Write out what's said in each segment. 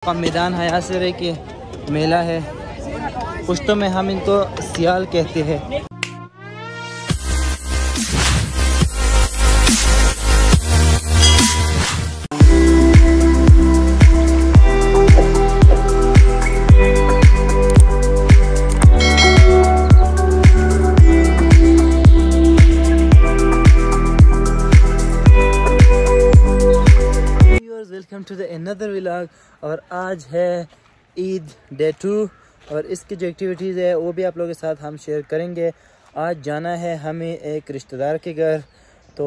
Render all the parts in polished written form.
का मैदान हयासरे के मेला है। पुश्तो में हम इनको सियाल कहते हैं। Welcome to the another vlog. और आज है ईद डे 2 और इसकी जो एक्टिविटीज़ है वो भी आप लोगों के साथ हम शेयर करेंगे। आज जाना है हमें एक रिश्तेदार के घर, तो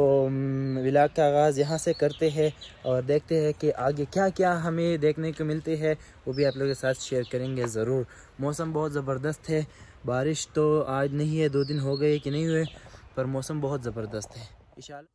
व्लॉग का आगाज़ यहाँ से करते हैं और देखते हैं कि आगे क्या क्या हमें देखने को मिलते हैं, वो भी आप लोगों के साथ शेयर करेंगे ज़रूर। मौसम बहुत ज़बरदस्त है, बारिश तो आज नहीं है, 2 दिन हो गए कि नहीं हुए, पर मौसम बहुत ज़बरदस्त है। इंशाल्लाह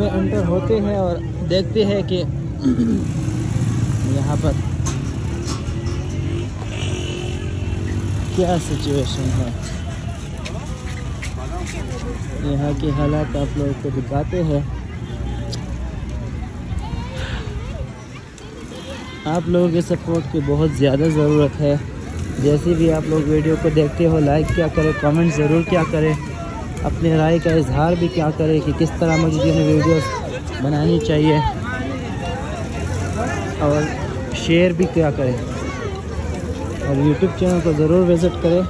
में एंटर होते हैं और देखते हैं कि यहाँ पर क्या सिचुएशन है। यहाँ की हालात आप लोगों को दिखाते हैं। आप लोगों के सपोर्ट की बहुत ज़्यादा ज़रूरत है। जैसे भी आप लोग वीडियो को देखते हो लाइक क्या करें, कमेंट ज़रूर क्या करें, अपने राय का इजहार भी क्या करें कि किस तरह मुझे जो है वीडियोस बनानी चाहिए, और शेयर भी क्या करें, और यूट्यूब चैनल को ज़रूर विज़िट करें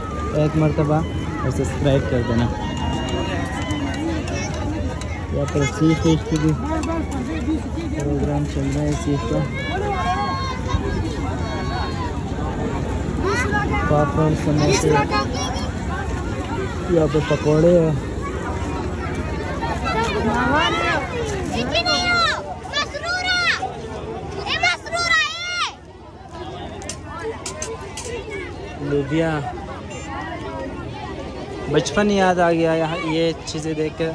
एक मरतबा और सब्सक्राइब कर देना। यहाँ पर सी फिश की भी प्रोग्राम चल रहा है। सी का पापड़ समोसे, यहाँ पर पकौड़े है। लोबिया, बचपन याद आ गया यहाँ ये चीज़ें देखकर।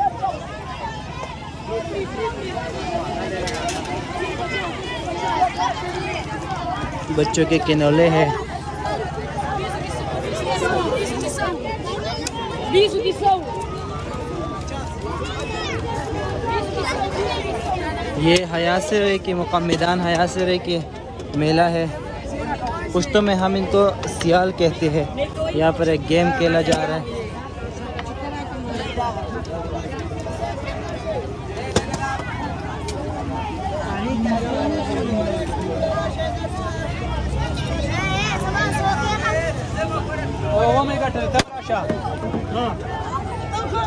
बच्चों के किनोले हैं। ये हयासरे की मुकाम मैदान हयासरे की मेला है। पुश्तो में हम इनको सियाल कहते हैं। यहाँ पर एक गेम खेला जा रहा है।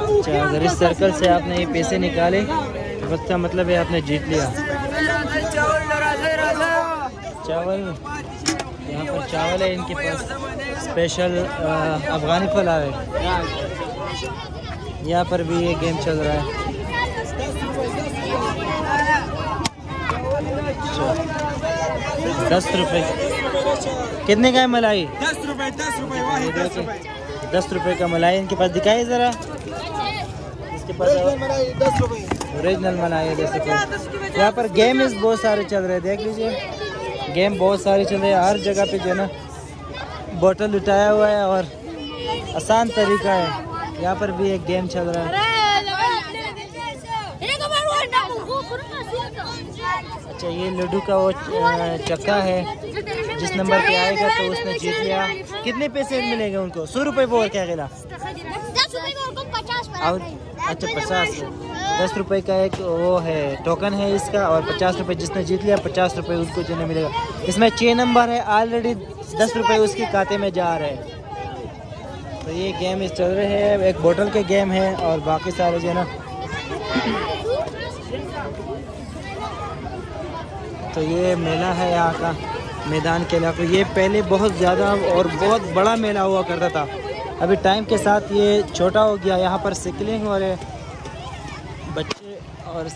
अच्छा, अगर इस सर्कल से आपने ये पैसे निकाले तो उसका मतलब है आपने जीत लिया। चावल, यहाँ पर चावल है इनके पास, स्पेशल अफगानी पुलाव है। यहाँ पर भी ये गेम चल रहा है। 10 रुपये। कितने का है मलाई? 10 रुपये। 10 रुपये का मलाई इनके पास दिखाइए ज़रा। इसके पास मलाई 10 रुपये ओरिजिनल मलाई है 10 रुपये। यहाँ पर गेम बहुत सारे चल रहे हैं, देख लीजिए गेम बहुत सारे चल रहे हैं। हर जगह पे जो है ना बोतल उठाया हुआ है और आसान तरीका है। यहाँ पर भी एक गेम चल रहा है। अच्छा, ये लड्डू का वो चक्का है, जिस नंबर पे आएगा तो उसने जीत लिया। कितने पैसे मिलेंगे उनको? 100 रुपये बोल क्या खेला? 10 रुपये को 50 और अच्छा 50। 10 रुपये का एक वो है टोकन है इसका, और 50 रुपये जिसने जीत लिया 50 रुपये उसको जो मिलेगा। इसमें 6 नंबर है, ऑलरेडी 10 रुपये उसके खाते में जा रहे हैं। तो ये गेम इस चल रहे हैं। एक बोतल के गेम है और बाकी सारे जो है ना। तो ये मेला है यहाँ का मैदान के इलाके। ये पहले बहुत ज़्यादा और बहुत बड़ा मेला हुआ करता था। अभी टाइम के साथ ये छोटा हो गया। यहाँ पर साइकिलिंग हो रहे बच्चे और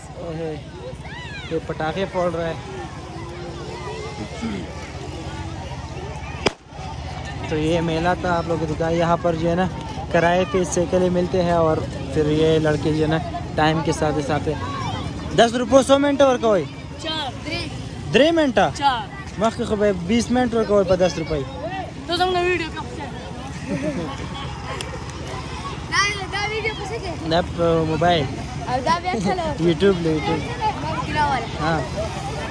ये पटाखे फोड़ रहे हैं। तो ये मेला था आप लोगों को दिखाया। यहाँ पर जो है ना किराए पे साइकिलें मिलते हैं और फिर ये लड़के जो है ना टाइम के साथ हिसाब से 10 रुपये 100 मिनट और कोई 3 मिनट मख 20 मिनट और कोई 10 रुपये। तो तुमने वीडियो कब से लैप मोबाइल यूट्यूब हाँ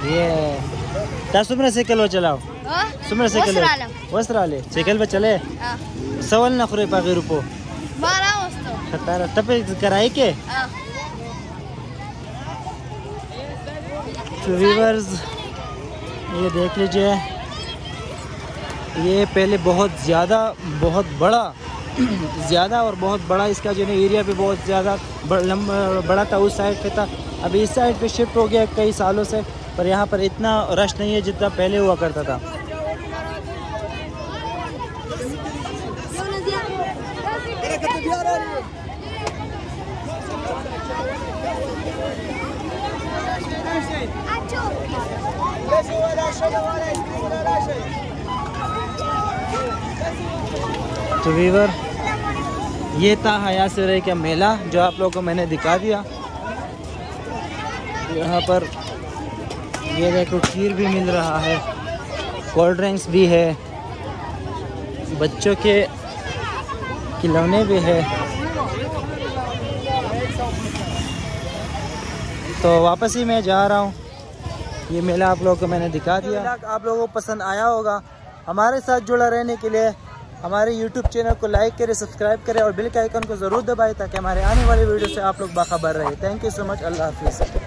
ये 10 सुमरा साइकिल वो चलाओ सुमरा साइकिल वस्त्राले साइकिल पे चले सवाल ना खुरे पागे रुपो खतारा तब कराई के। तो व्यूअर्स ये देख लीजिए, ये पहले बहुत ज़्यादा और बहुत बड़ा इसका जो है एरिया पे बहुत ज़्यादा बड़ा था। उस साइड पे था, अभी इस साइड पे शिफ्ट हो गया कई सालों से, पर यहाँ पर इतना रश नहीं है जितना पहले हुआ करता था। तो वीवर ये था हयासरे का मेला जो आप लोगों को मैंने दिखा दिया। यहाँ पर ये देखो खीर भी मिल रहा है, कोल्ड ड्रिंक्स भी है, बच्चों के खिलौने भी है। तो वापस ही मैं जा रहा हूँ। ये मेला आप लोगों को मैंने दिखा दिया। आप लोगों को पसंद आया होगा। हमारे साथ जुड़ा रहने के लिए हमारे YouTube चैनल को लाइक करें, सब्सक्राइब करें और बेल के आइकन को ज़रूर दबाएं ताकि हमारे आने वाली वीडियो से आप लोग बाखबर रहे। Thank you so much. अल्लाह हाफिज़।